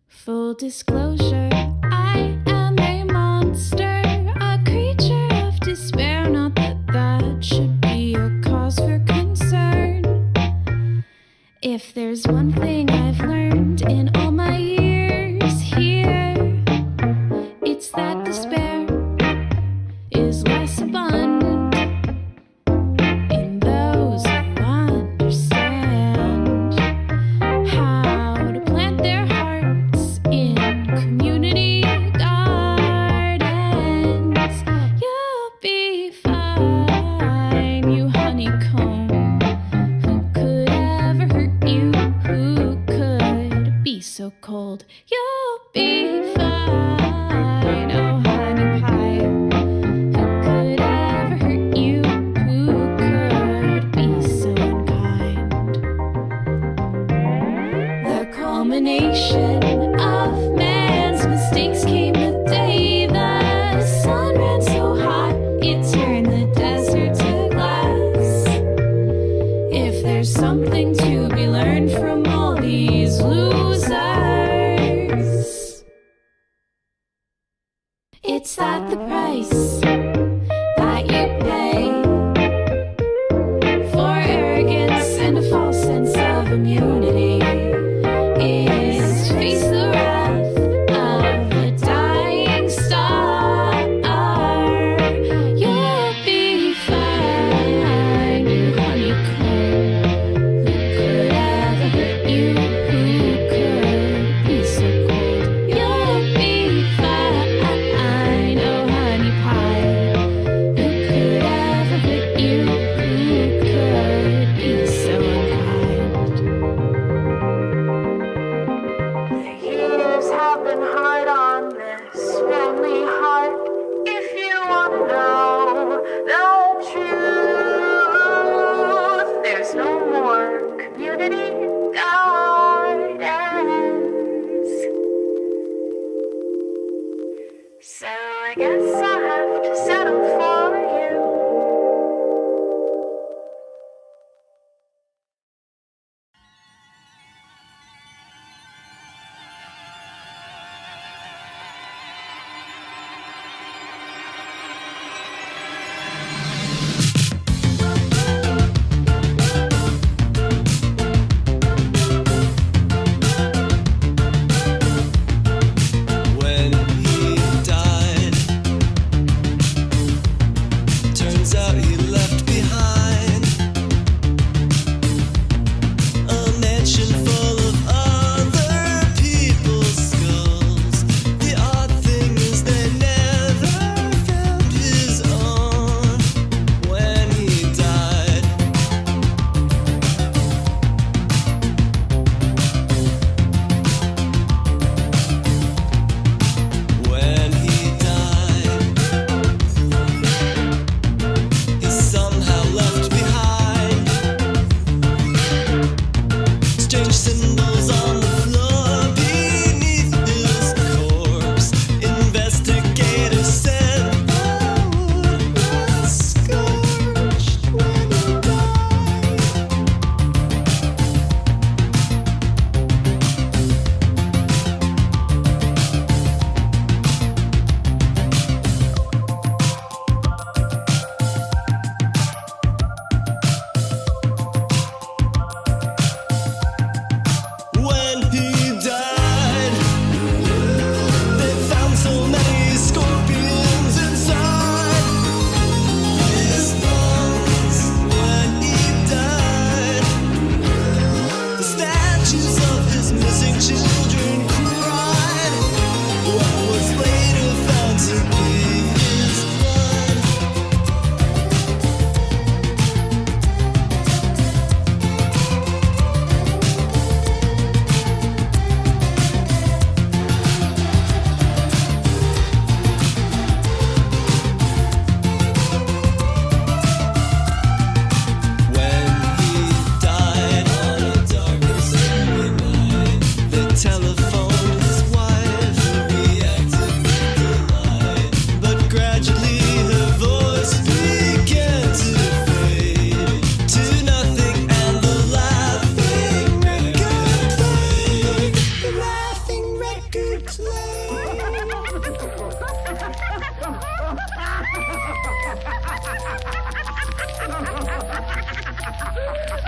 Full disclosure, I am a monster, a creature of despair, not that that should be a cause for concern. If there's one thing I've learned in all my years here, it's that despair is less abundant in those who understand how to plant their hearts in community gardens. You'll be fine, you honeycomb. Who could ever hurt you? Who could be so cold? You'll be fine, oh honey pie. Who could ever hurt you? Who could be so unkind? The culmination of man's mistakes came the day the sun ran so hot it turned the desert to glass. If there's something to be learned from all these losers, it's that the price that you pay for arrogance and a false sense of immunity is to face the wrath of the dying star. You'll be fine, you honeycomb. Who could ever hurt you? Who could be so cold? You'll be fine, oh honey pie. Who could ever hurt you? Who could be so unkind? The years have been hard on this lonely heart. If you want to know the truth, there's no more community gardens. So I guess I'll have to settle for you.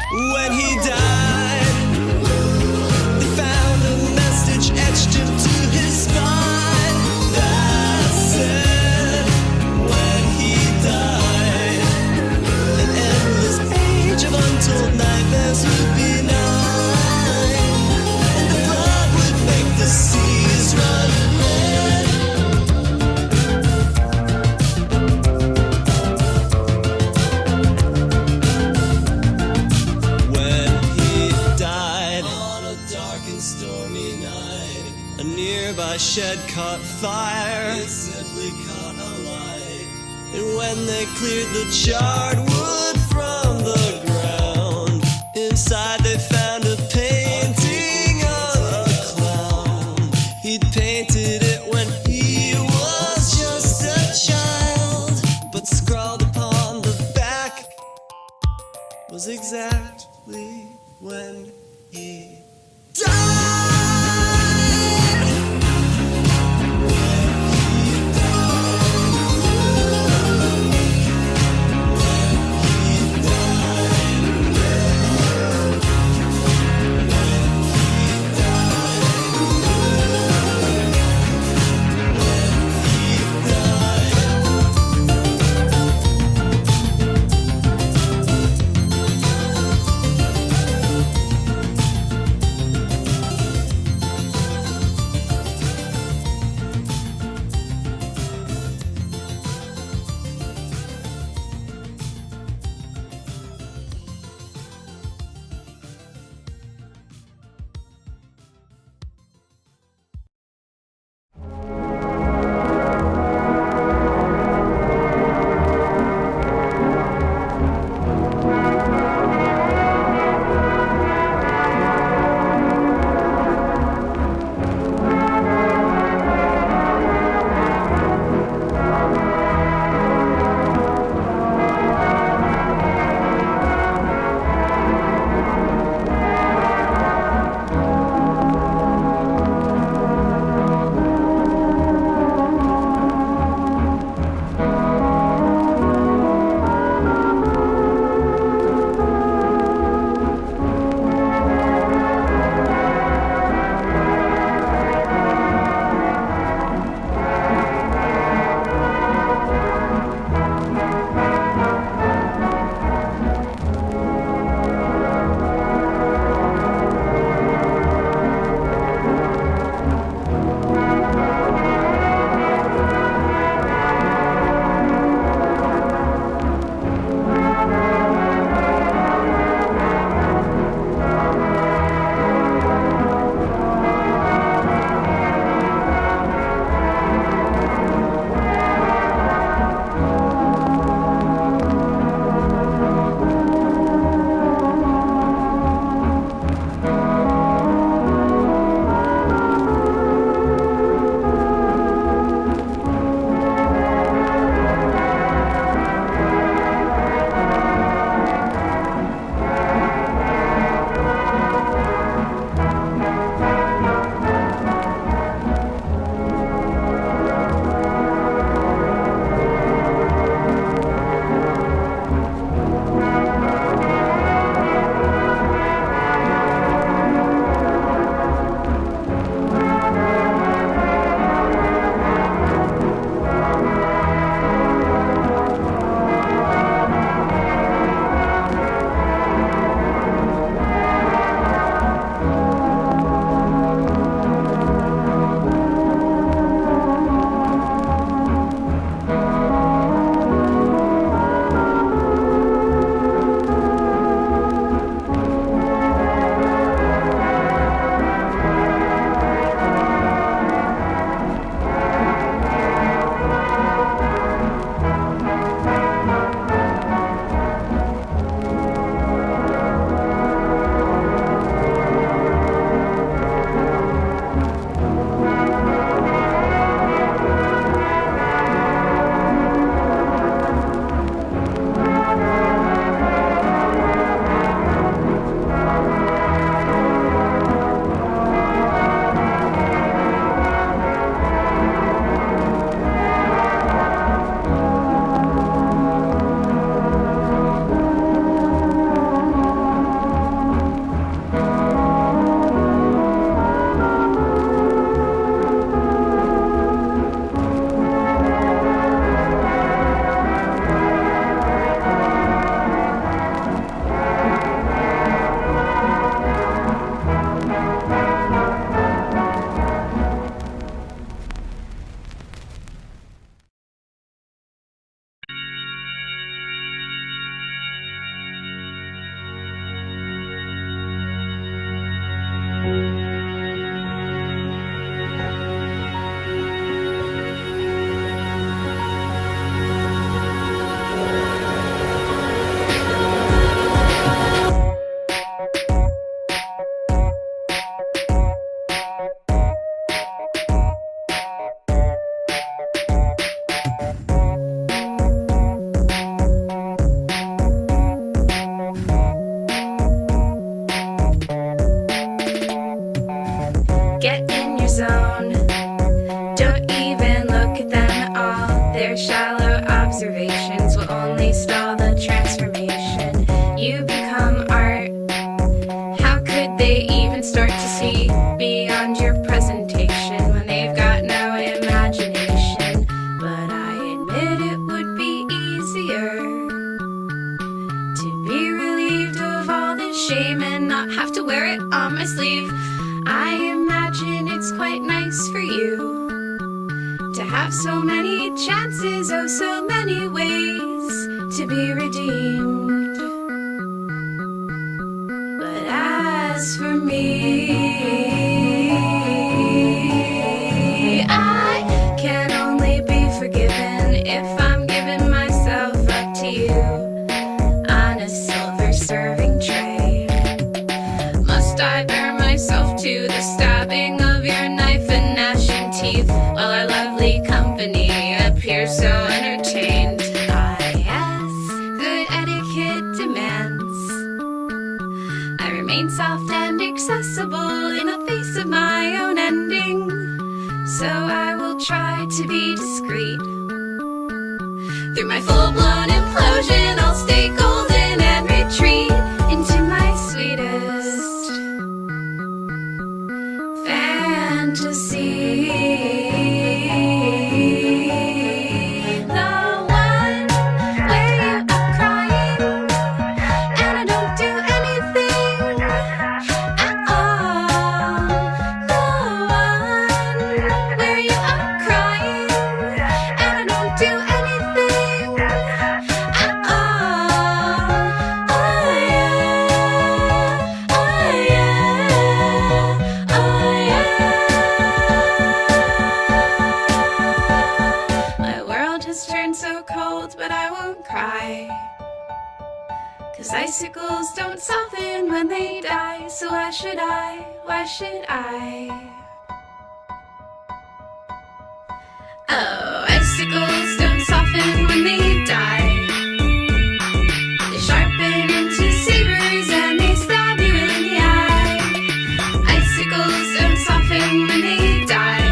When he died, they found a message etched into his spine that said, when he died, an endless age of untold nightmares would be nigh, and the blood would make the seas run red. When he died on a dark and stormy night, a nearby shed caught fire. It simply caught alight. And when they cleared the charred wood from the ground, inside they found a painting of a clown. He'd painted it when he was just a child, but scrawled upon the back was exactly when he died. Don't even look at them at all. Their shallow observations will only stall the transformation. You become art. How could they even start to see beyond your presentation when they've got no imagination? But I admit it would be easier to be relieved of all this shame and not have to wear it on my sleeve. I imagine it's quite nice for you to have so many chances, oh so many ways to be redeemed. But as for me, I can only be forgiven if I'm giving myself up to you on a silver serving tray. Must I bear myself to the stabbing of your knife and gnashing teeth while our lovely company appears so entertained? Ah, yes, good etiquette demands I remain soft and accessible in the face of my own ending. So I will try to be discreet. Through my full-blown implosion, I'll stay golden and retreat into my sweetest fantasy. The one where you are crying and I don't do anything at all. The one where you are crying and I don't do anything at all. Oh yeah, oh yeah, oh yeah. My world has turned so cold, but I won't cry, 'cause icicles don't soften when they die. So why should I, why should I? Oh, icicles don't soften when they die. They sharpen into sabers and they stab you in the eye. Icicles don't soften when they die.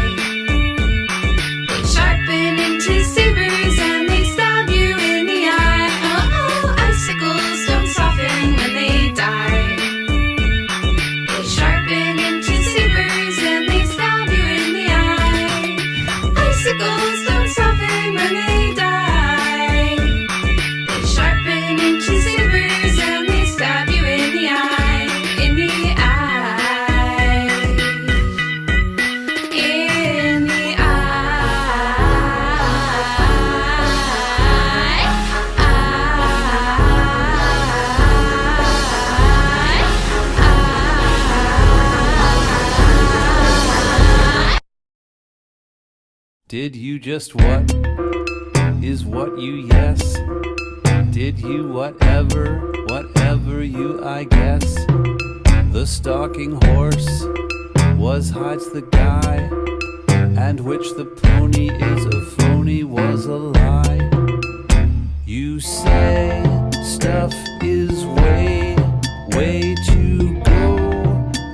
They sharpen into sabers and they stab you in the eye. Oh, oh, icicles don't soften when they die. They sharpen into sabers and they stab you in the eye. Icicles don't soften when they die. They sharpen into sabers and they stab you in the eye, in the eye, in the eye. Did you just what? Is what you yes? Did you whatever, whatever you I guess? The stalking horse was hides the guy, and which the pony is a phony was a lie. You say stuff is way, way to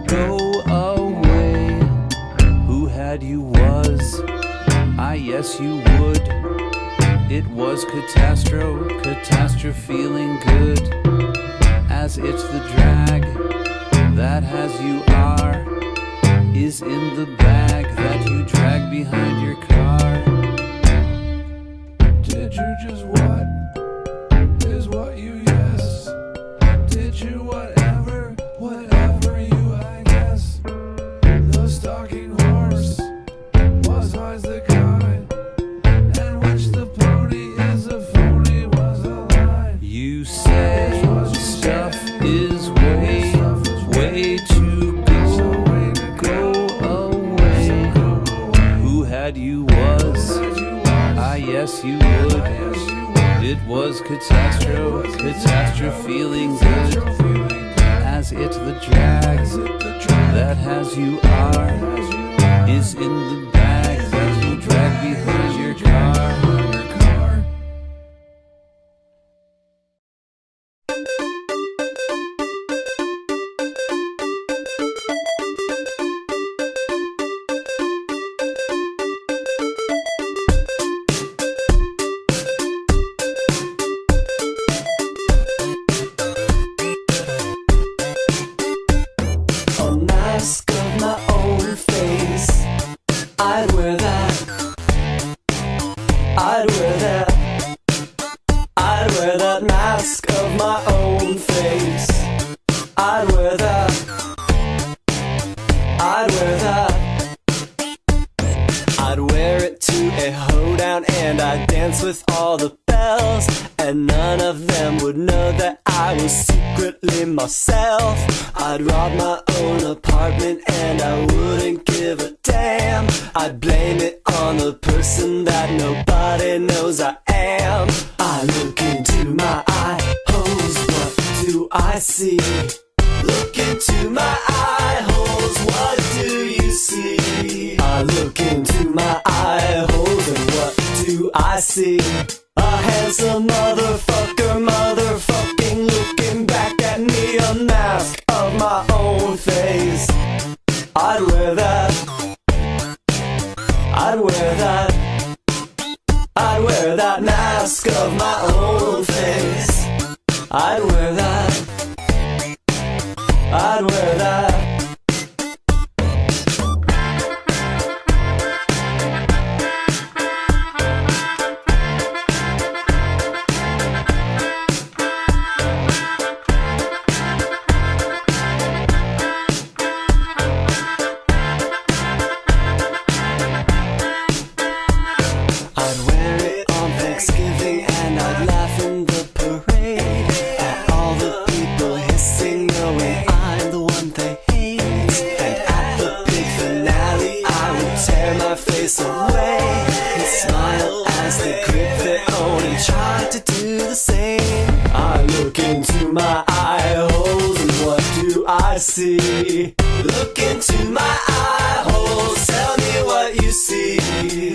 go away. Who had you was? I yes you would. It was catastrophe feeling good. As it's the drag that has you are, is in the bag that you drag behind your car. Did you just what? Is what you yes? Did you whatever, whatever you I guess? The stalking horse was always the guy, and which the pony is a phony was a lie. You say stuff is way, way to go away. Who had you was? I yes you would. It was catastrophe feeling good. As it's the drag that has you are, is in the bag that you drag behind your car. I'd wear it to a hoedown and I'd dance with all the bells, and none of them would know that I was secretly myself. I'd rob my own apartment and I wouldn't give a damn. I'd blame it on the person that nobody knows I am. I look into my eye holes, what do I see? Look into my eye holes, what do you see? I look into my eye holes and what do I see? A handsome motherfucker, motherfucking looking back at me, a mask of my own face. I'd wear that, I'd wear that, I'd wear that mask of my own face. I'd wear that, I'd wear that. I'd wear it on Thanksgiving and I'd laugh in the parade at all the people hissing, knowing I'm the one they hate. And at the big finale I would tear my face away and smile as they grip their own and try to do the same. I look into my eye holes and what do I see? Look into my eye holes, tell me what you see.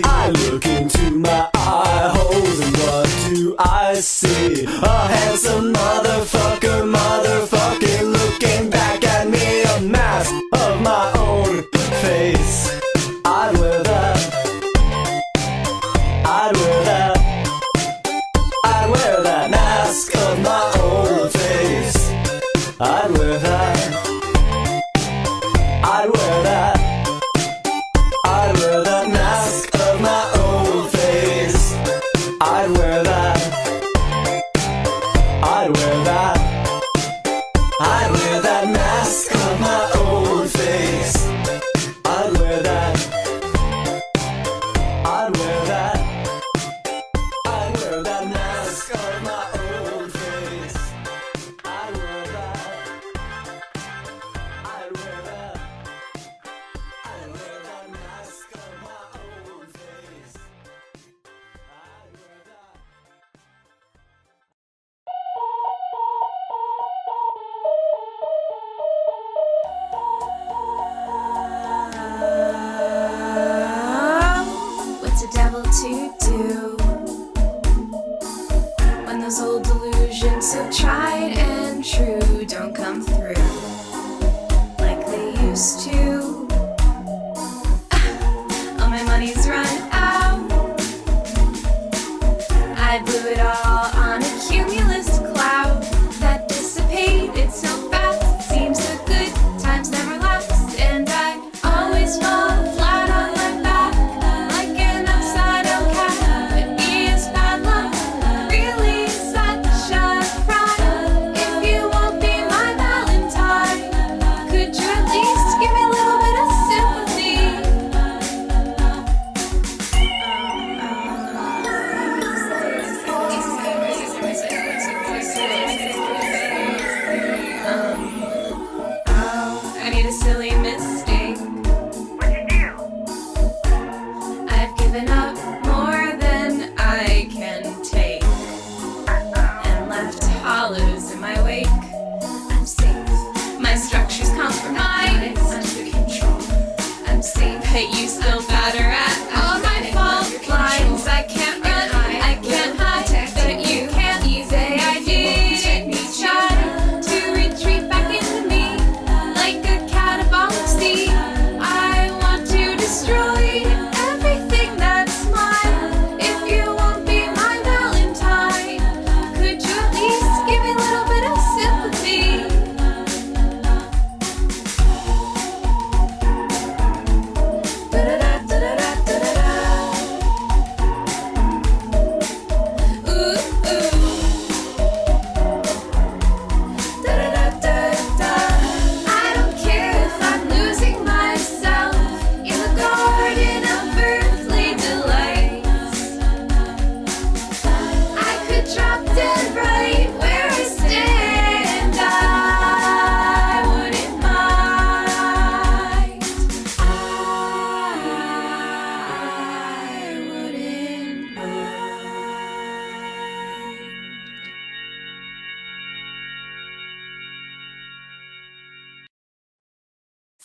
I look into my eye holes and what do I see? A handsome motherfucker, motherfucking looking back at me, a mask of my own face. I'd wear that, I'd wear that, I'd wear that mask of my own face. I'd wear that, I'd wear that, I'd wear that mask of my own face.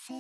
「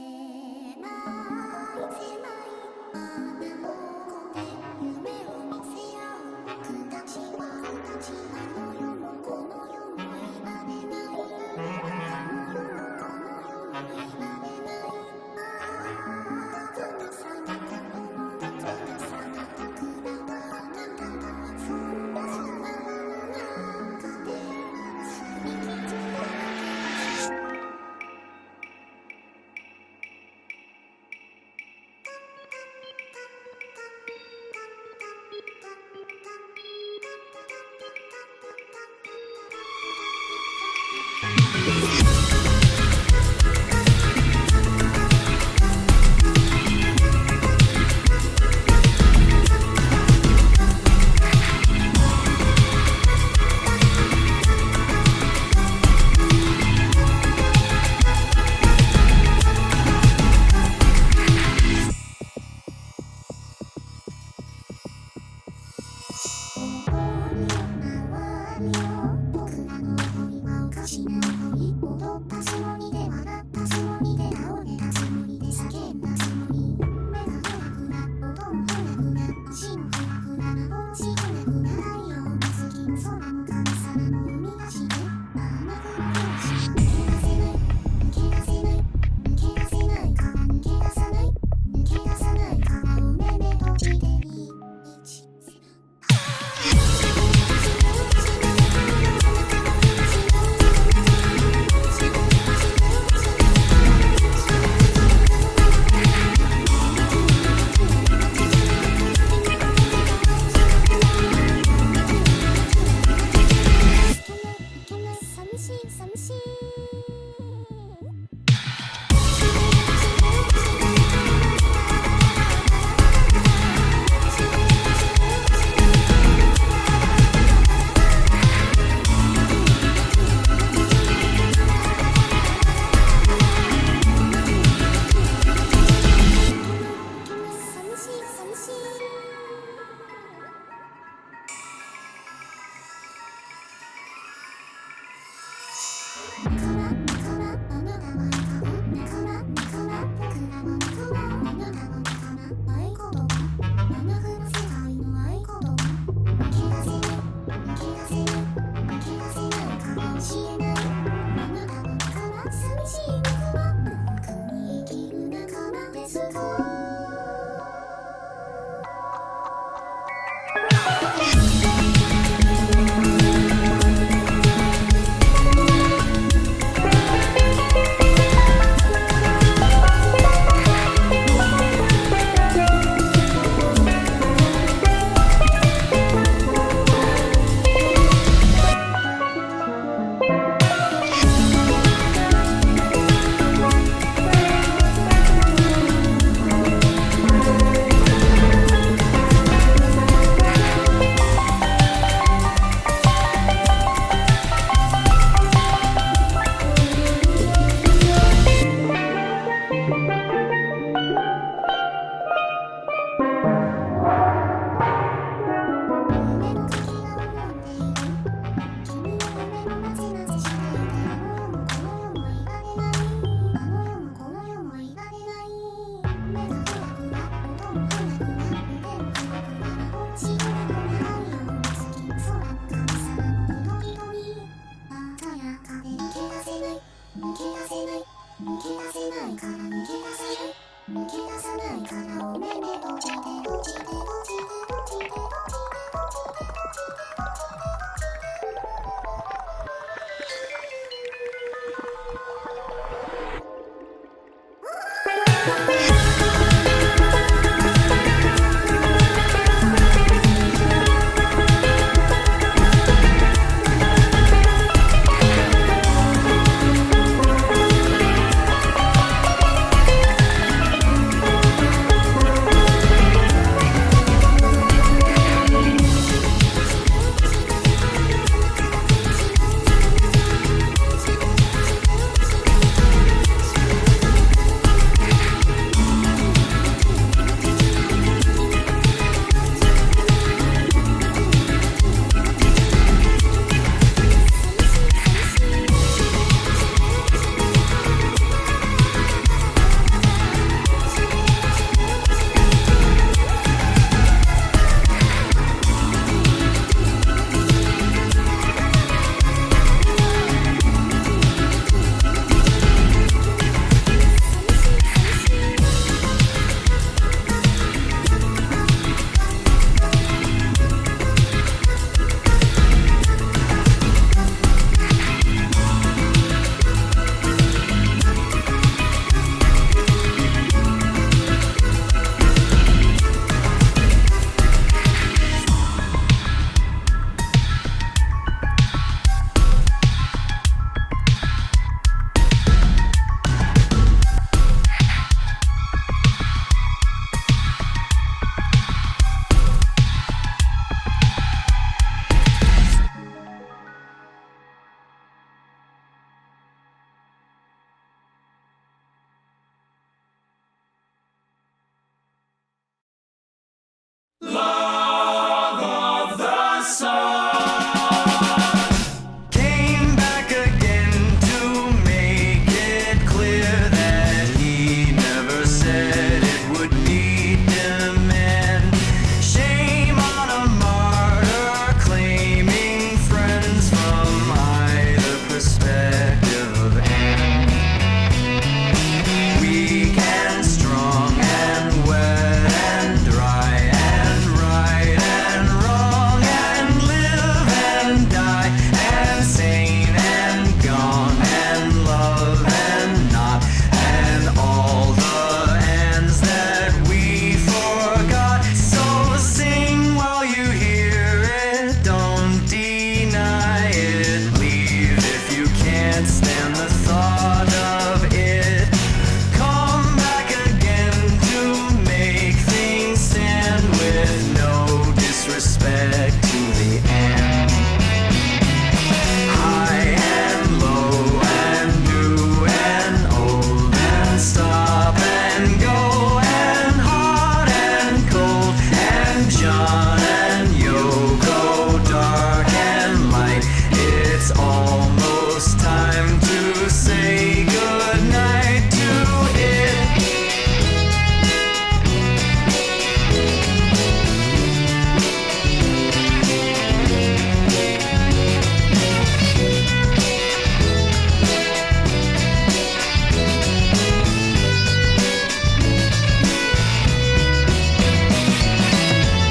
John and Yoko, dark and light. It's almost time to say goodnight to it.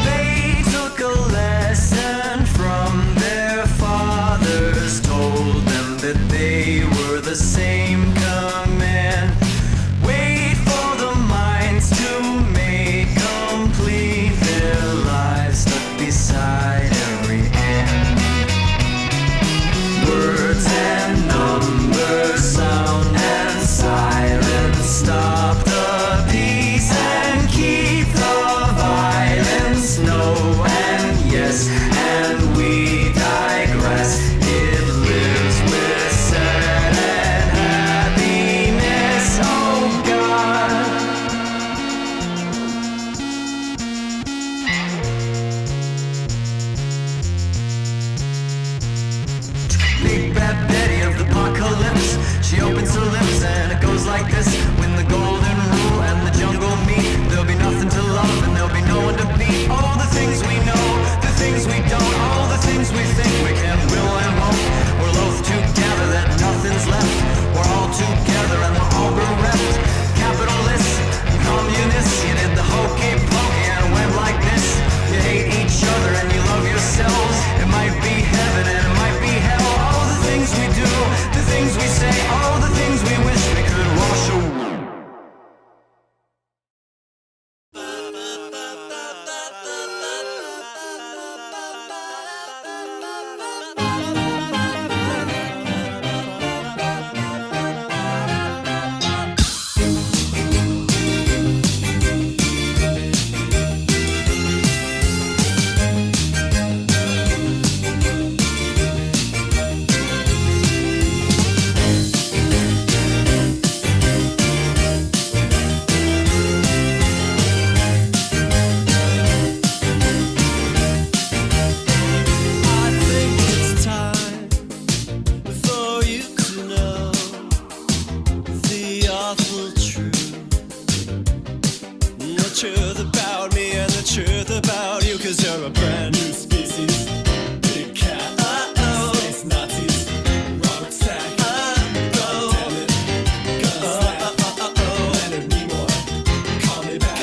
They took a lesson from their fathers, told them that they were the same command. Wait for the minds to make complete, their lives stuck beside every end. Words and numbers, sound and silence, stop the peace and keep the violence. No and yes, and we digress. It lives with sad and happiness. Oh God. Big Bad Betty of the apocalypse. She opens her lips and it goes like this. When the golden rule and the jungle meet, there'll be nothing to love and there'll be no one to beat. All the things we know, the things we don't, all the things we think we can, will and won't. We're loath to gather that nothing's left. We're all together and we're all bereft. Capitalists, communists, you did the hokey pokey and it went like this. You hate each other and you love yourselves. It might be heaven and it might be hell. All the things we do, the things we say, all the things we wish we could wash away. I think it's time for you to know the awful truth. The truth about me and the truth about you, 'cause you're a brand new species. Big cat, space Nazis, Robert Stack, damn it, Leonard Nimoy, call me back.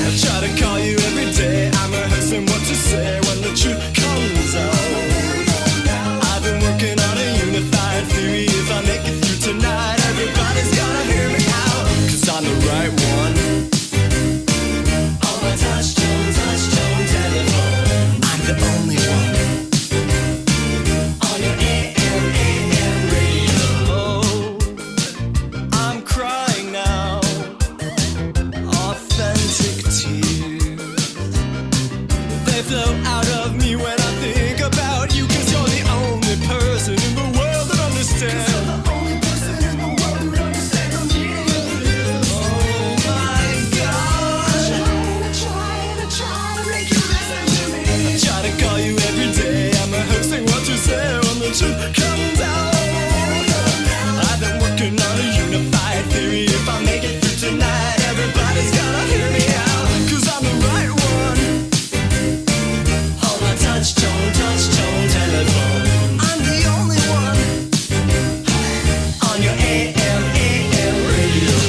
I try to call you every day, I'm rehearsing what to say when the truth comes out. I've been working on a unified theory. If I make it through tonight, everybody's gonna hear me out, 'cause I'm the right one. On my touch tone telephone, I'm the only one. On your AM radio, I'm crying now, authentic tears. They flow out of me when I think about you, 'cause you're the only person in the world that understands. Oh my gosh. I try to call you every day, I'm rehearsing what to say when the truth comes out. I've been working on a unified theory. If I make it through tonight, everybody's gonna hear me out, 'cause I'm the right one. On my touch tone telephone, I'm the only one. On your AM radio.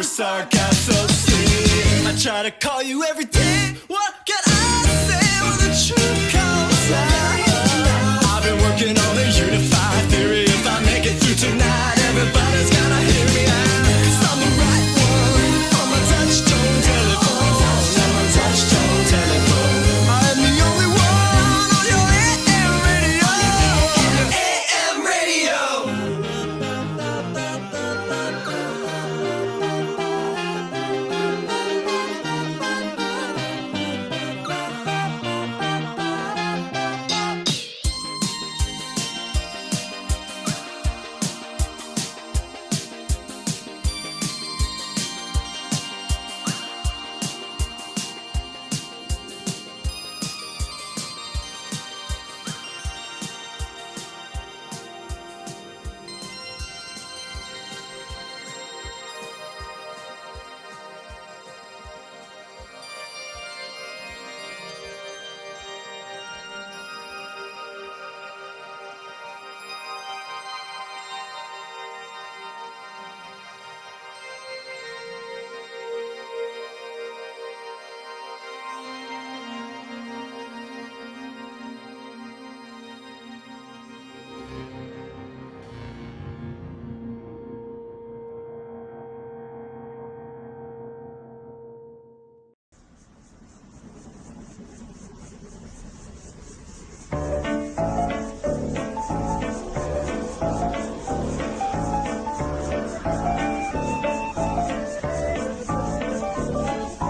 first sarcasm. I try to call you every day. What can I say when the truth comes out? I've been working on a unified theory. If I make it through tonight, everybody's gotta hear me out. 'Cause I'm the right one on my touch-tone telephone. On my touch-tone telephone. I'm the only one on your AM radio. AM radio.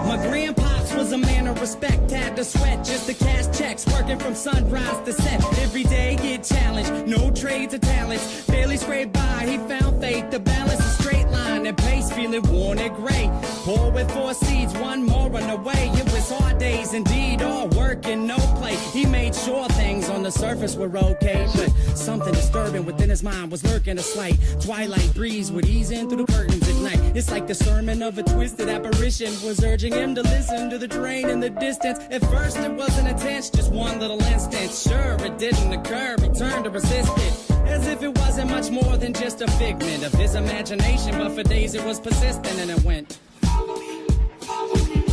My grandpops was a man of respect, had to sweat just to cash checks, working from sunrise to set. Every day get challenged, no trades or talents, barely scraped by. He found faith to balance a straight line and pace, feeling worn and gray. Poor with 4 seeds, one more on the way. It was hard days indeed, all work and no play. He made sure things on the surface were okay, but something disturbing within his mind was lurking. A slight twilight breeze would ease in through the curtains at night. It's like the sermon of a twisted apparition was urging him to listen to the train in the distance. At first it wasn't intense, just one little instance. Sure, it didn't occur, he turned to resist it, as if it wasn't much more than just a figment of his imagination. But for days it was persistent, and it went, follow me, follow me,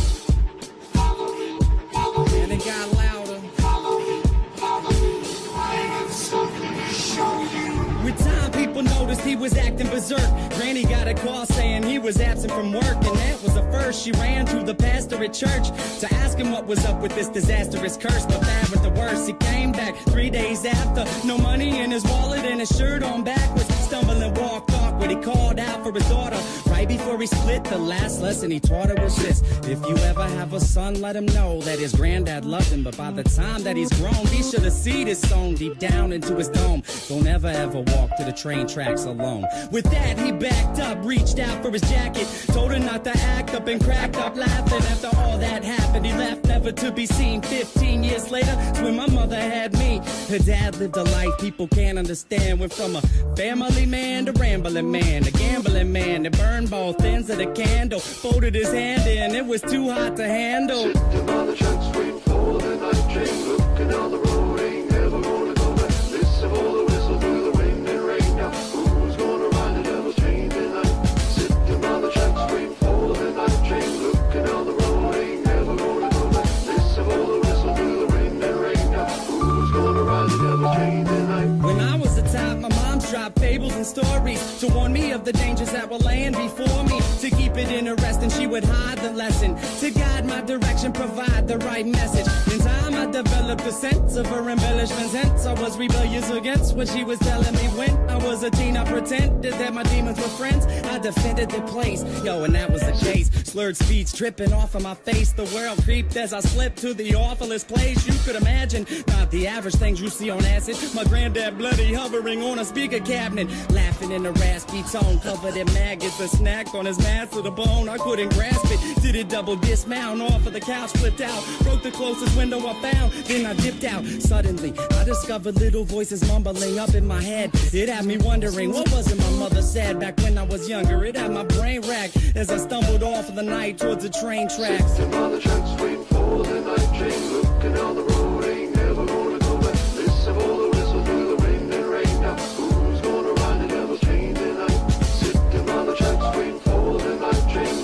follow me, follow me. And it got louder, follow me, follow me, I have something to show you. With time, people noticed he was acting berserk. Granny got a call saying he was absent from work, and that was the first. She ran to the pastor at church to ask him what was up with this disastrous curse. But bad with the worst, he came back 3 days after, no money in his wallet and his shirt on backwards. Stumbling, walked awkward. He called out for his daughter right before he split. The last lesson he taught her was this: if you ever have a son, let him know that his granddad loved him. But by the time that he's grown, be sure to see this song deep down into his dome. Don't ever walk to the train tracks alone. With that, he backed up, reached out for his jacket, told her not to act up, and cracked up laughing. After all that happened, he left never to be seen. 15 years later, it's when my mother had me. Her dad lived a life people can't understand. Went from a family man to rambling man, a gambling man that burned both ends of the candle. Folded his hand in, it was too hot to handle. Sitting on the tracks waiting for the night train, looking down the road, ain't never gonna go back. Listen for the whistle through the wind and rain. Now who's gonna ride the devil's train tonight? Sitting on the tracks waiting for the night train, looking down the road, ain't never gonna go back. Listen for the whistle through the wind and rain. Now who's gonna ride the devil's train tonight? When I was a child, my mom's dropped fables and stories to warn me of the dangers that were laying before me. To keep it interesting, she would hide the lesson, to guide my direction, provide the right message. In time, I developed a sense of her embellishments. Hence, I was rebellious against what she was telling me. When I was a teen, I pretended that my demons were friends. I defended the place, yo, and that was the case. Slurred speech dripping off of my face. The world creeped as I slipped to the awfulest place you could imagine. Not the average things you see on acid. My granddad bloody hovering on a speaker cabinet, laughing in a raspy tone, covered in maggots. A snack on his mass to the bone. I couldn't grasp it. Did it double dismount off of the couch, flipped out, broke the closest window I found. Then I dipped out. Suddenly, I discovered little voices mumbling up in my head. It had me wondering, what was it my mother said back when I was younger? It had my brain racked as I stumbled off of the night towards the train tracks. Sitting on the tracks waiting for the night train, looking down the road, ain't never gonna go back. Listen for the whistle through the wind and rain. Now who's gonna ride the devil's train tonight? Sitting on the tracks waiting for the night train,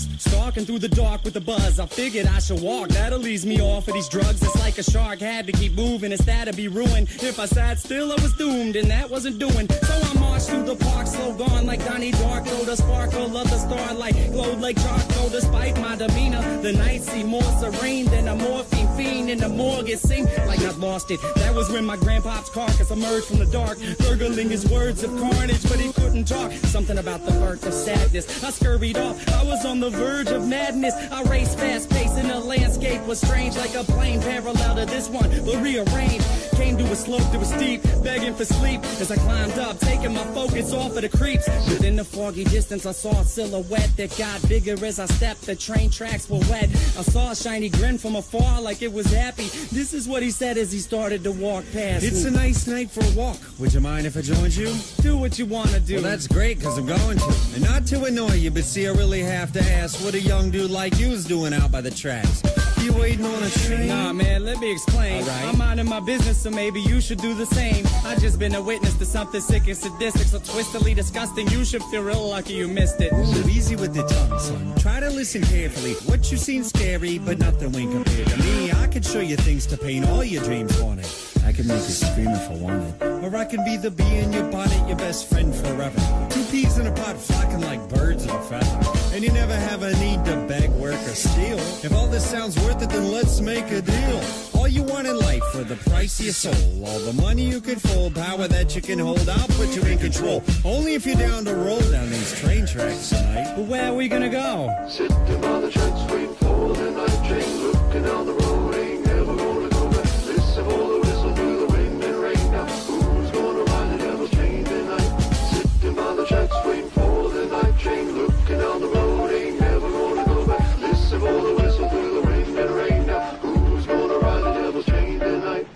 was stalking through the dark with the buzz. I figured I should walk, that'll ease me off of these drugs. It's like a shark, had to keep moving instead of be ruined. If I sat still, I was doomed, and that wasn't doing. So I marched through the park, slow gone like Donnie Darko. The sparkle of the starlight glowed like charcoal. Despite my demeanor, the night seemed more serene than a morphine fiend in the morgue. It seemed like I lost it. That was when my grandpa's carcass emerged from the dark, gurgling his words of carnage, but he couldn't talk. Something about the birth of sadness. I scurried off, I was on the verge of madness. I raced fast paced and the landscape was strange, like a plane parallel to this one, but rearranged. Came to a slope that was steep, begging for sleep as I climbed up, taking my focus off of the creeps. Within the foggy distance, I saw a silhouette that got bigger as I stepped. The train tracks were wet. I saw a shiny grin from afar like it was happy. This is what he said as he started to walk past. It's a nice night for a walk. Would you mind if I joined you? Do what you want to do. Well, that's great, because I'm going to. And not to annoy you, but see, I really have to ask what a young dude like you is doing out by the tracks. You waiting on a train? Nah, man, let me explain. All right. I'm minding my business, so maybe you should do the same. I just been a witness to something sick and sadistic, so twistedly disgusting. You should feel real lucky you missed it. Ooh, easy with the tongue, son. Try to listen carefully. What you seen scary, but nothing when compared to me. I could show you things to paint all your dreams haunted. I can make you scream if I wanted. Or I can be the bee in your bonnet, your best friend forever. Two peas in a pot flocking like birds of a feather. And you never have a need to beg, work, or steal. If all this sounds worth it, then let's make a deal. All you want in life for the price of your soul. All the money you can fold, power that you can hold, I'll put you in control. Only if you're down to roll down these train tracks tonight. But where are we gonna go? Sitting on the tracks waiting for the night train, looking down the road, ain't never gonna go back. Listen for the whistle through the wind and rain. Now who's gonna ride the devil's train tonight? Sitting by the tracks waiting for the night train, looking down the road, ain't never gonna go back. Listen for the whistle through the wind and rain. Now who's gonna ride the devil's train tonight?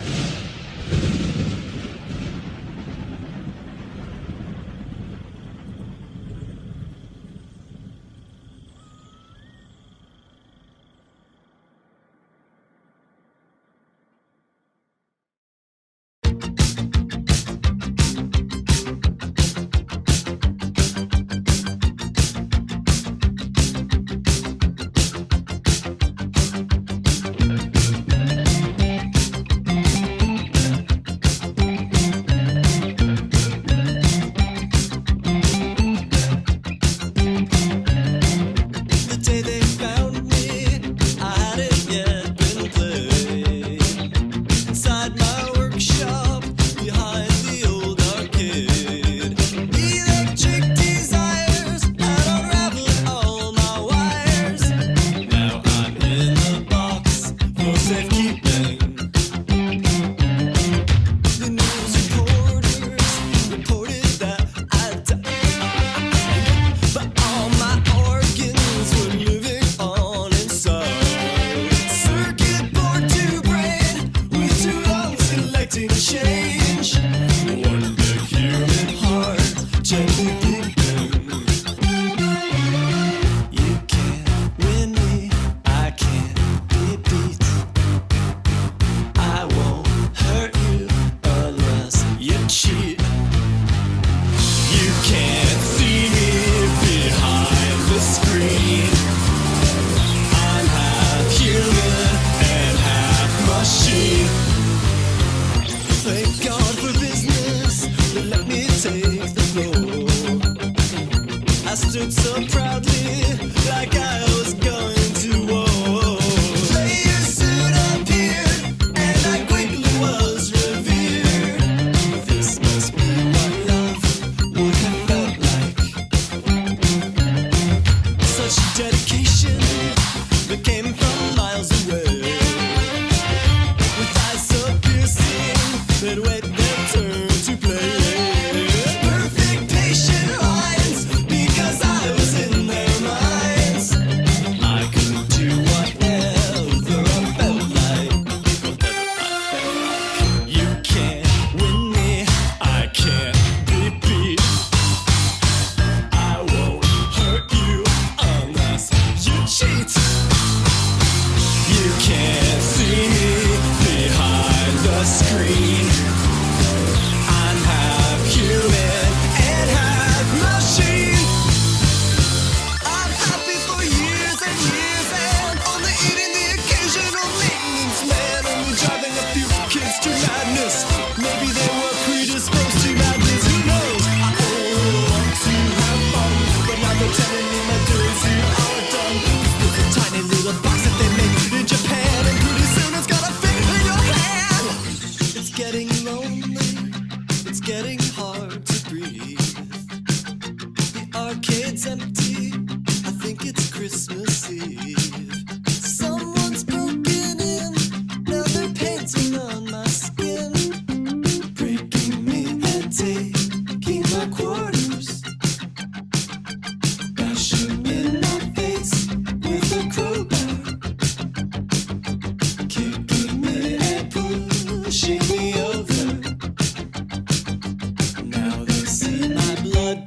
The day they found me, I hadn't yet been played. Inside my workshop, behind the old arcade, electric desires had unraveled all my wires. Now I'm in the box for safekeeping. The news reporters reported that I died, but all my organs were moving on inside. Circuit board to brain, with two lungs collecting change. One big human heart, gently beating. You can't win me, I can't be beat. I won't hurt you unless you cheat. You can't see me behind the screen. I'm half human and half machine. Thank God for business that let me take the floor. I stood so proudly like I was going to war. Player soon appeared and I quickly was revered. This must be what love would have felt like. Such dedication that came from miles away, with eyes so piercing that wait their turn to play. Perfect patient lines, because I was in their minds. I couldn't do me my dirty are done. It's a tiny little box that they make in Japan, and pretty soon it's gonna fit in your hand. It's getting lonely, it's getting hard to breathe. The arcade's empty, I think it's Christmas Eve. Someone's broken in, now they're painting on my skin, breaking me and taking my quarters, bashing in my face with a crowbar, kicking me and pushing me over. Now they see my blood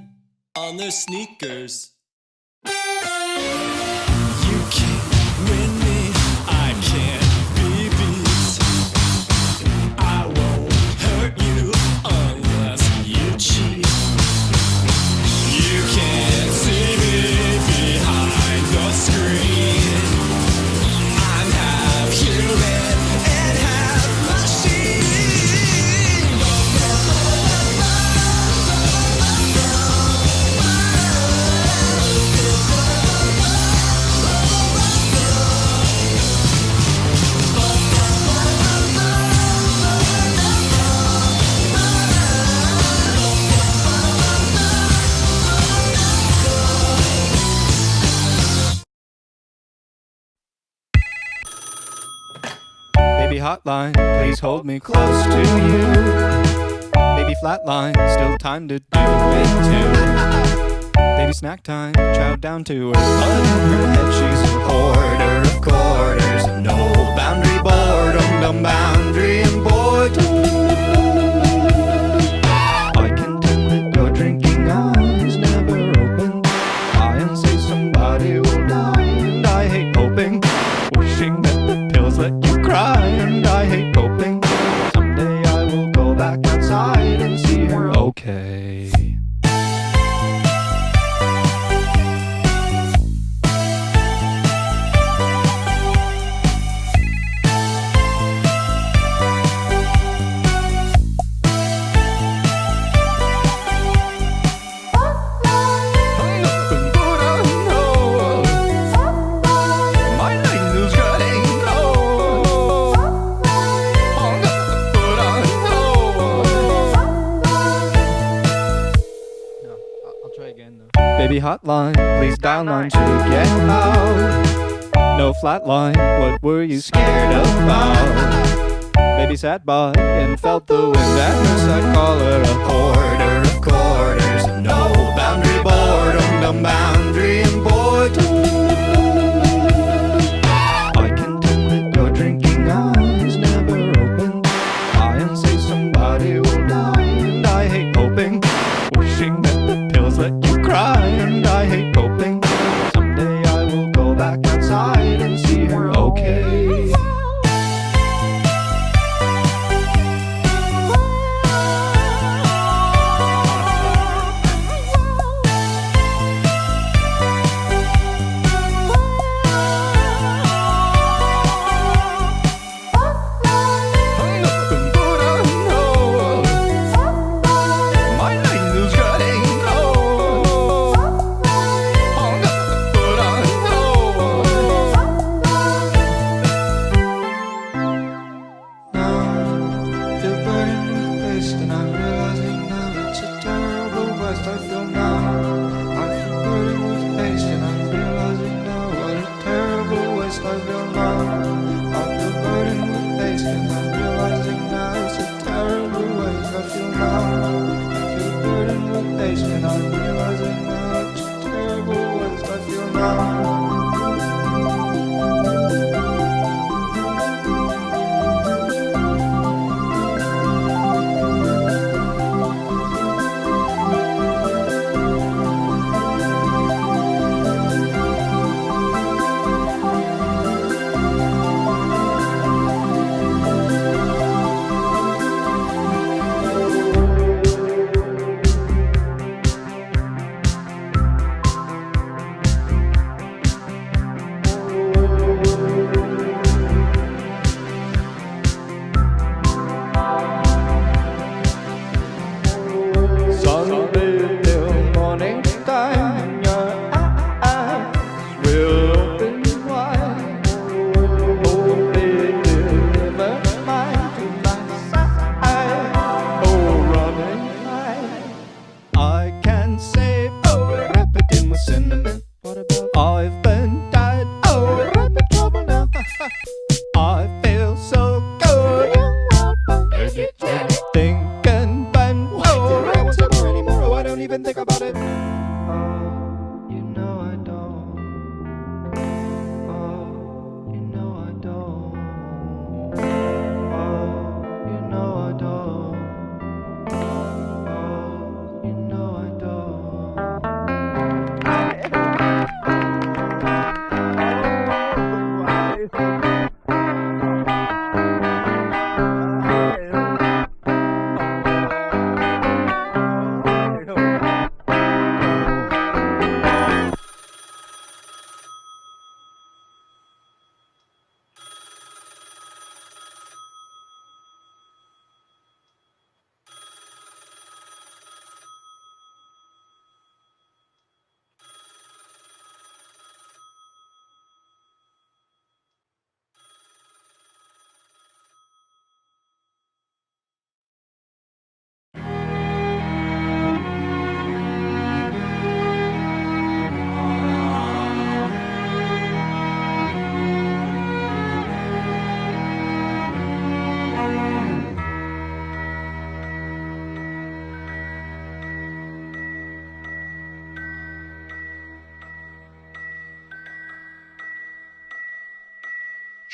on their sneakers. You can't win me, I can't be beat. I won't hurt you unless you cheat. You can't see me behind the screen. I'm half human and half machine. Baby hotline, please hold me close to you. Baby flatline, still time to do it too. Baby snack time, chow down to her. Bun in her head, she's a hoarder of quarters. No boundary boredom, no boundary and boredom. I contend that your drinking eyes never open. I and say somebody will die, and I hate hoping. Wishing that the pills let you cry, and I hate hoping. Someday I will go back outside and see her okay. Baby hotline, please dial 9 to get out. No flatline, what were you scared about? Baby sat by and felt the wind, and miss I'd call her a hoarder of quarters. No boundary boredom, no boundary and boredom. I contend that your drinking eyes never open. I and say somebody will die, and I hate hoping. Wishing that the pills let you cry, and I hate hoping. Someday I will go back outside and see her okay.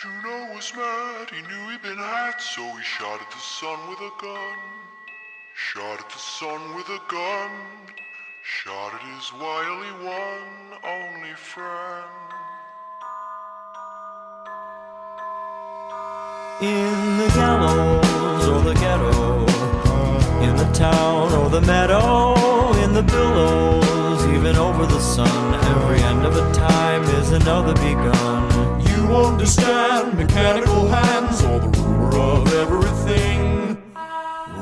Juno was mad, he knew he'd been had, so he shot at the sun with a gun. Shot at the sun with a gun. Shot at his wily one, only friend. In the gallows or the ghetto, in the town or the meadow, in the billows, even over the sun, every end of a time is another begun. You understand mechanical hands, or the ruler of everything.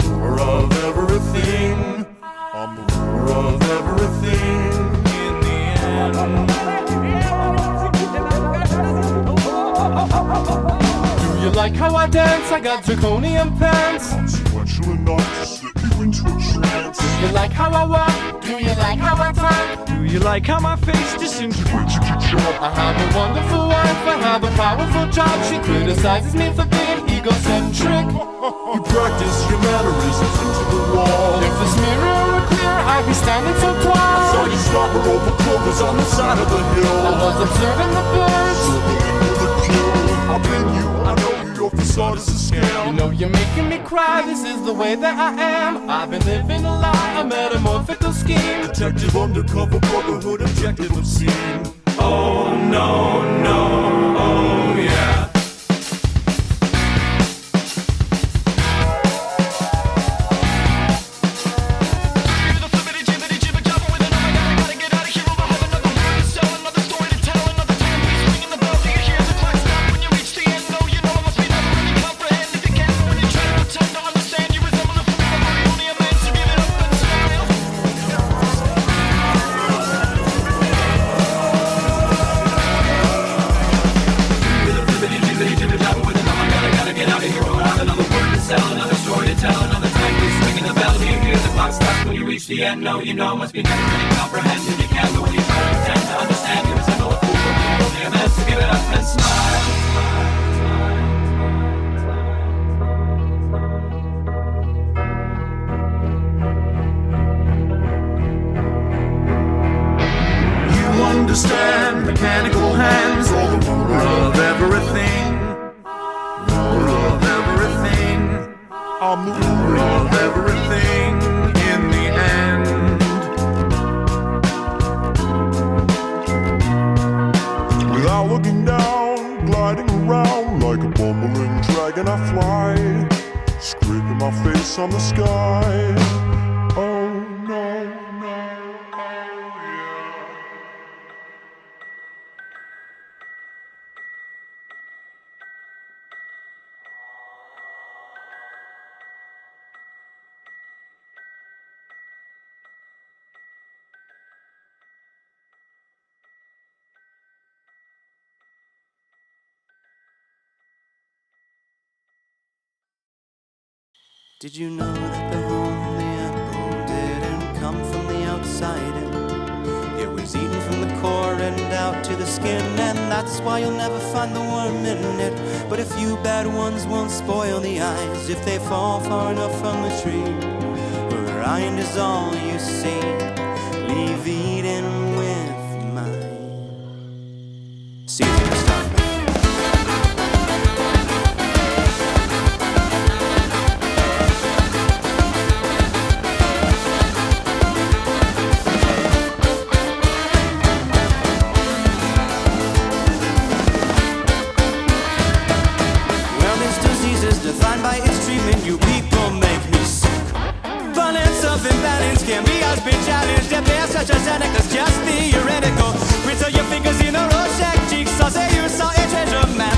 Ruler of everything. I'm the ruler of everything in the end. Do you like how I dance? I got draconian pants. Consequential enough to slip you into a trance. Do you like how I walk? Do you like how I talk? Do you like how my face disintegrates into chalk? I have a wonderful wife, I have a powerful job. She criticizes me for being egocentric. You practice your mannerisms into the wall. If this mirror were clear, I'd be standing so tall. Saw you stop her over clovers on the side of the hill. I was observing the birds. Circling with a kill. I've been you, I know you, your facade is a scam. You know you're making me cry, this is the way that I am. I've been living a lie, a metamorphical scheme. Detective undercover, brotherhood, objective obscene. Oh no, no, oh yeah. The end, no, you know, must be never really comprehended. You can't, but when you try to pretend to understand, you resemble a fool. You're only a man, so give it up and smile. You understand mechanical hands, or the ruler of everything. Ruler of everything. I'm the ruler of everything. Without looking down, gliding around like a bumbling dragon I fly, scraping my face on the sky. Oh no, no, oh yeah. Did you know that the holy apple didn't come from the outside in? It was eaten from the core and out to the skin, and that's why you'll never find the worm in it. But a few bad ones won't spoil the eyes if they fall far enough from the tree. The rind is all you see. Leave Eden with mine. See you next time. Defined by its treatment, you people make me sick. Balance of imbalance can be as been challenged. If there's such a Xanax that's just theoretical, prints of your fingers in a Rorschach jigsaw, say you saw a treasure map.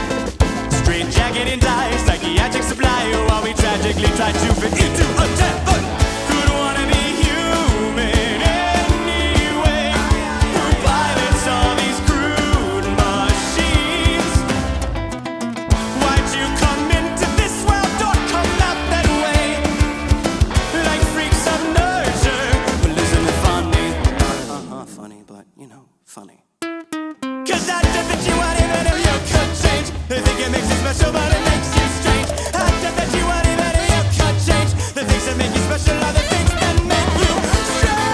Straight jacket and die, psychiatric supply, while we tragically try to fit into a temple. Who'd wanna be human anyway? Who pilots all these crude machines? Why'd you come into this world or come out that way? Like freaks of nurture. Well, isn't it funny? Funny, but you know, funny. 'Cause I just bet you want even if you could change. They think it makes you special, but it makes you strange. I just bet you want even if you could change. The things that make you special are the things that make you strange.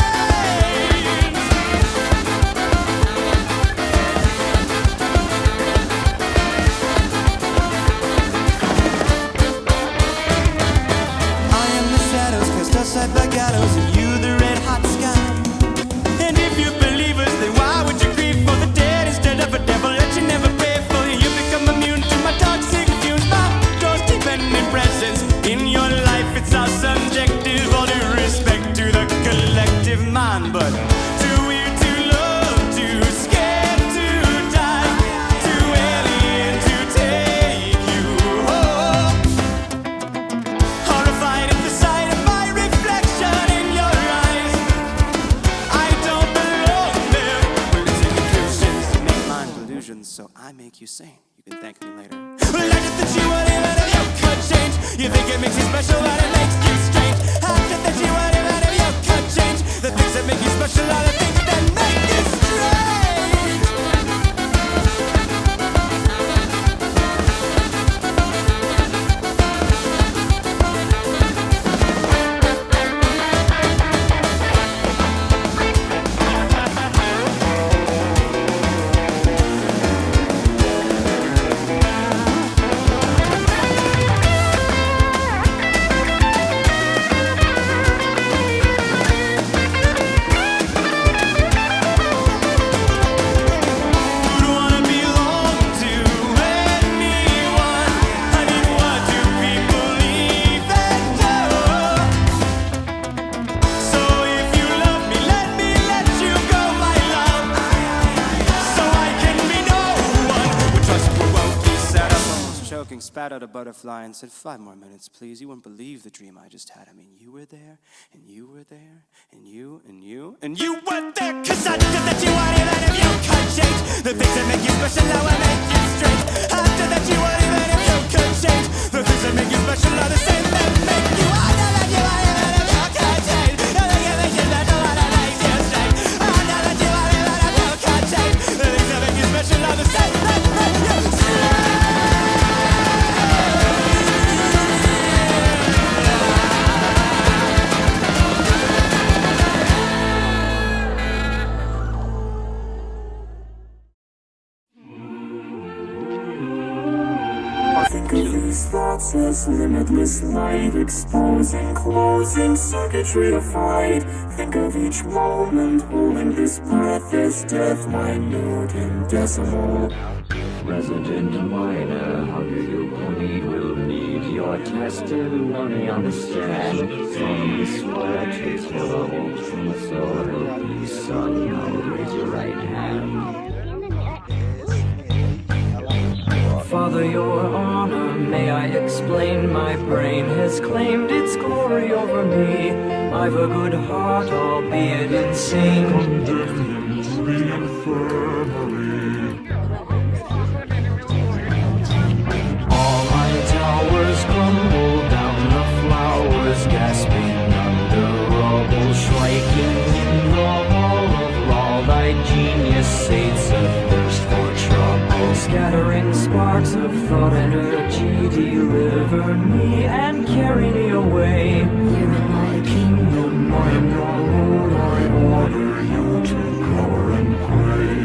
illusions, so I make you sane. You can thank me later. Well, I just that you want even if you could change. You think it makes you special, but it makes you strange. I just that you want even if you could change. The things that make you special are the things that make you strange. Spat out a butterfly and said, 5 more minutes, please. You wouldn't believe the dream I just had. I mean, you were there, and you were there, and you, and you, and you were there. Cause I did that you want even if you could change. The things that make you special now will make you strange. I did that you want even if you could change. The things that make you special are the same that make you. I did that you want even if you could change. The things that make you special are the make you strange. I did that you want even if you could change. The things that make you special are the same that make you strange. These thoughts as limitless light, exposing, closing circuitry of fight. Think of each moment holding this breath as death, minute in decimal. Resident minor, how do you bleed? Will need your testimony on the stand. From the sweat to pillow, so help me, son. Now raise your right hand. Father, your honor, may I explain? My brain has claimed its glory over me. I've a good heart, albeit insane. Condemned to the infirmary. All my towers crumble down, the flowers gasping under rubble, striking in the hall of law. Thy genius sates a thirst for trouble, scattering sparks of thought energy, deliver me and carry me away. Here in my kingdom, I am your lord, I order you to cower and pray.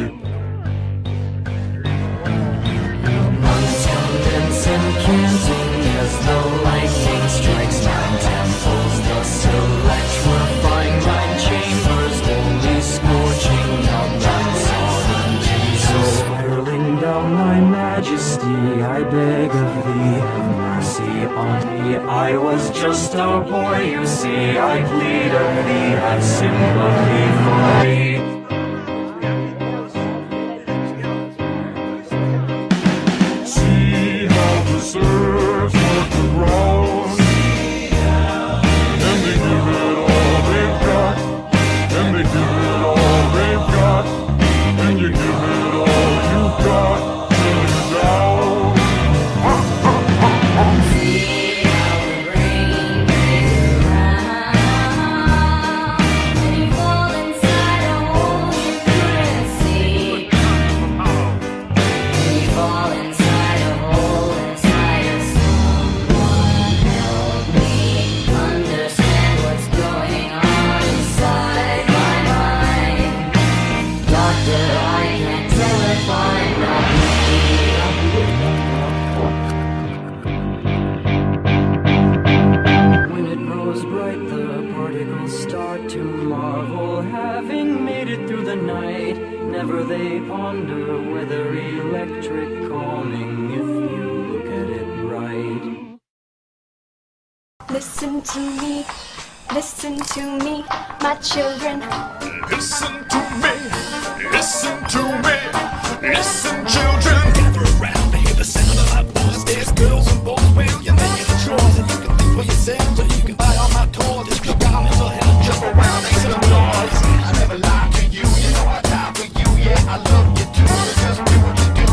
Months condense and canting as the lightning strikes down temples, thus electrifying my chambers, only scorching out my sovereignty. So spiraling down my majesty, I beg of thee, have mercy on me. I was just a boy, you see, I plead of thee, have sympathy for me. See how the serfs work the ground, and they give it all they've got, and they give it all they've got, and you give it all you've got. Never they ponder whether electric calming if you look at it right. Listen to me, my children. Listen to me, listen children. Gather around to hear the sound of my voice. There's girls and boys, well, you make it a choice. And you can think for yourself, or you can buy all my toys. Just click on this head and jump around, make some noise. I never lied to you, you know I die for you. Yeah, I love you too, so just do what you do.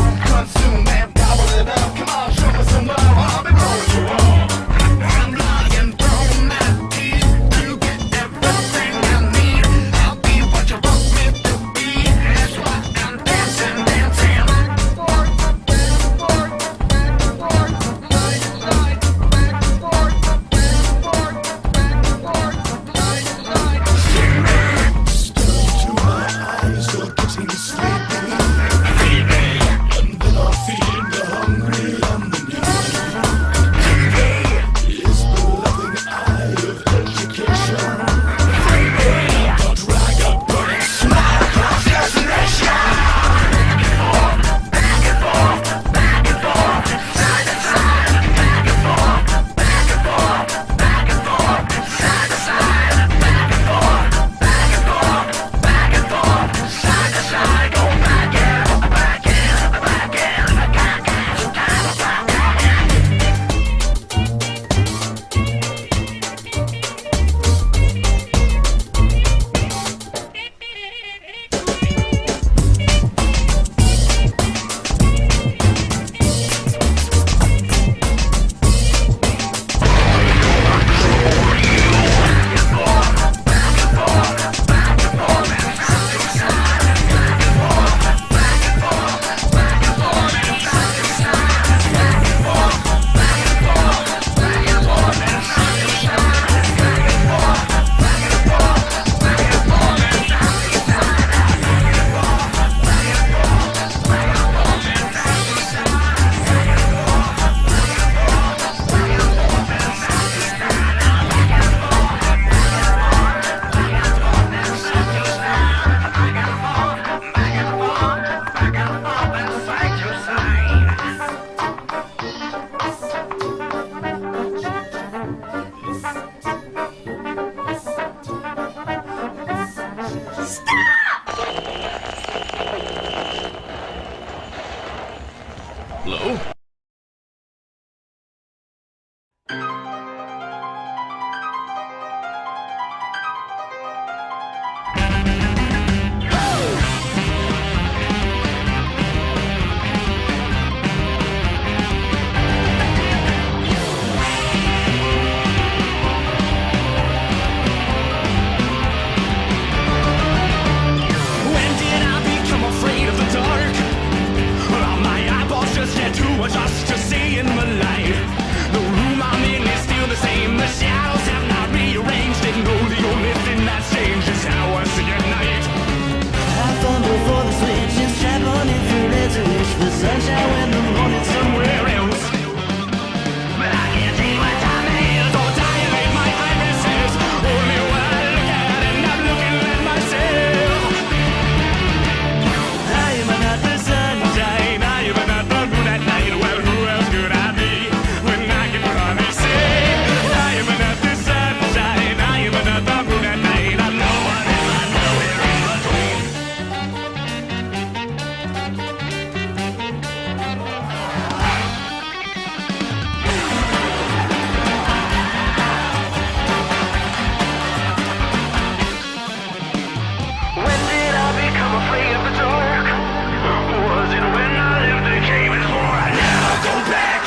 Hello? Just to see in the light. The room I'm in is still the same. The shadows have not rearranged. And no, the only thing that's changed is how I see at night. I fumble for the switch and strap on infrared to wish for sunshine when the morning's somewhere else. But I can't take my time ahead or dilate my irises. Only what I look at and I'm looking at myself. I am not the sunshine, I am not the moon at night. Well, who else could I be when I can hardly say I am not the sunshine, I am not the moon at night. I'm no one and I'm nowhere in between. When did I become afraid of the dark? Was it when I left the cave and swore I'd never go back?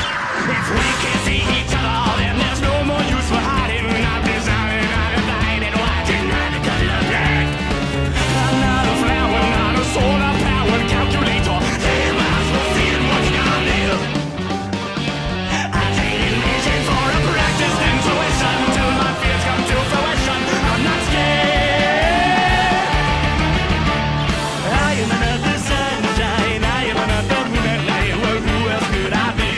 If we can't see each other, then there's no more use for hiding. I've decided I've divided. Why deny the color black? I'm not a flower, not a solar powered calculator. Damn, I was seeing what's gonna live. I traded vision for a practiced intuition till my fears come to fruition. I'm not scared. I am not the sunshine, I am not the moon at night. Well, who else could I be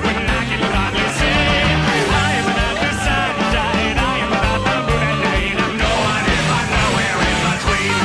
when I can hardly see? I am not the sunshine, I am not the moon at night. I'm no one if I'm nowhere in between.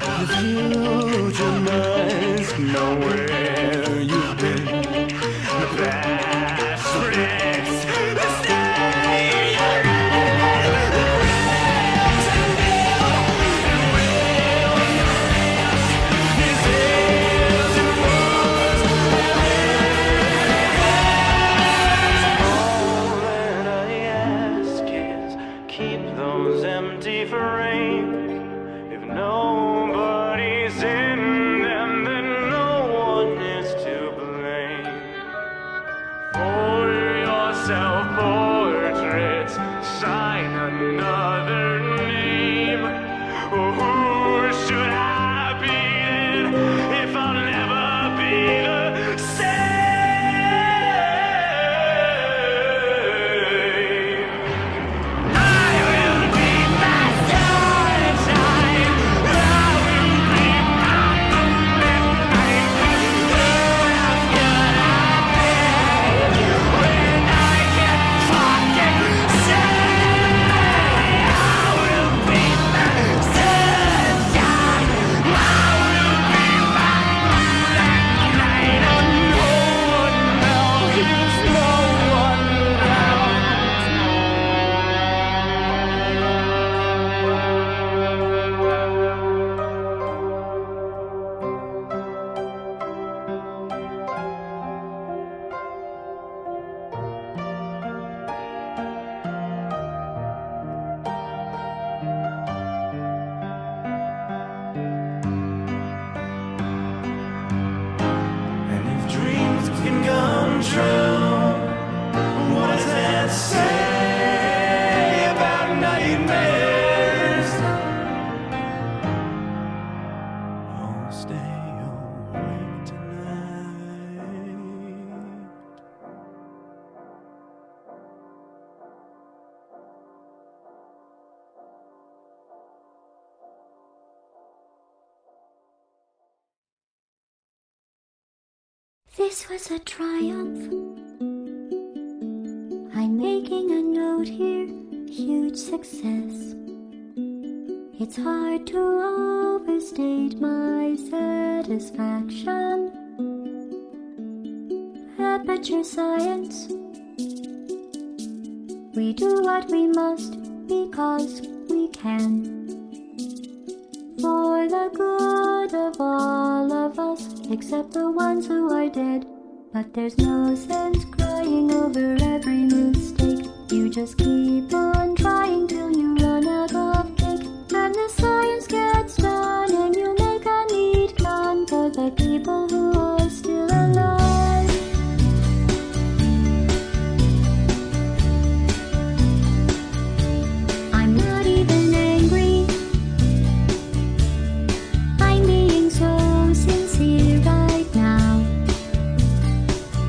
The future must know where you've been. The past predicts the state you're in. The rails and will his hills and woods all that I ask is keep those empty frames. If nobody's in them, then no one is to blame. For your self-portraits, sign another name. Who should I be then if I'll never be the same? I will be my sunshine. I will be my moonlight. Who else could I be when I can fucking say I will be my sunshine. I will be my moonlight. And no one else, no one else. And if dreams can come true, what does that say about nightmares? Oh, stay awake tonight. This was a triumph. I'm making a out here, huge success. It's hard to overstate my satisfaction. Aperture science. We do what we must because we can. For the good of all of us, except the ones who are dead. But there's no sense crying over every mistake. You just keep on trying till you run out of cake. And the science gets done and you make a neat gun for the people who are still alive. I'm not even angry. I'm being so sincere right now.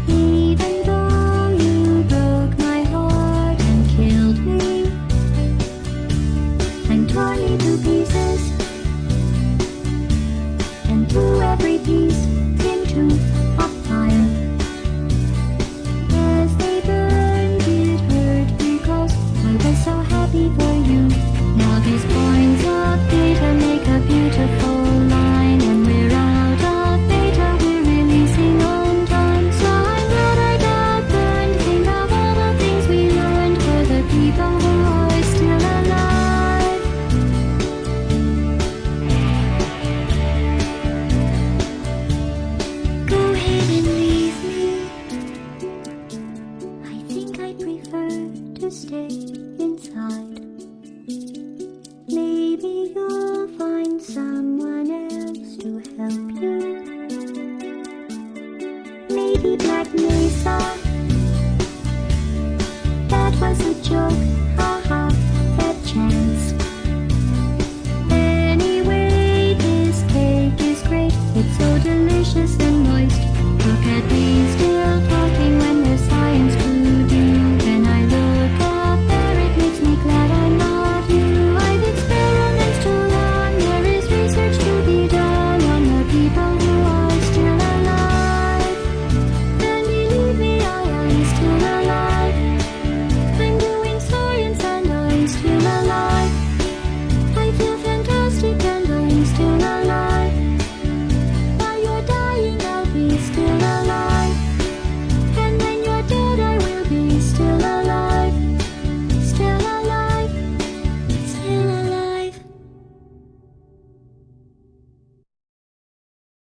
Even though you broke my heart and killed me and tore me to pieces and threw every piece into a fire. As they burned, it hurt because I was so happy for you. Now these points of data make a beautiful line, and we're out of data, we're releasing on time. So I'm glad I got burned. Think of all the things we learned for the people who are still alive. Go ahead and leave me. I think I prefer to stay inside. Maybe you'll find someone else to help.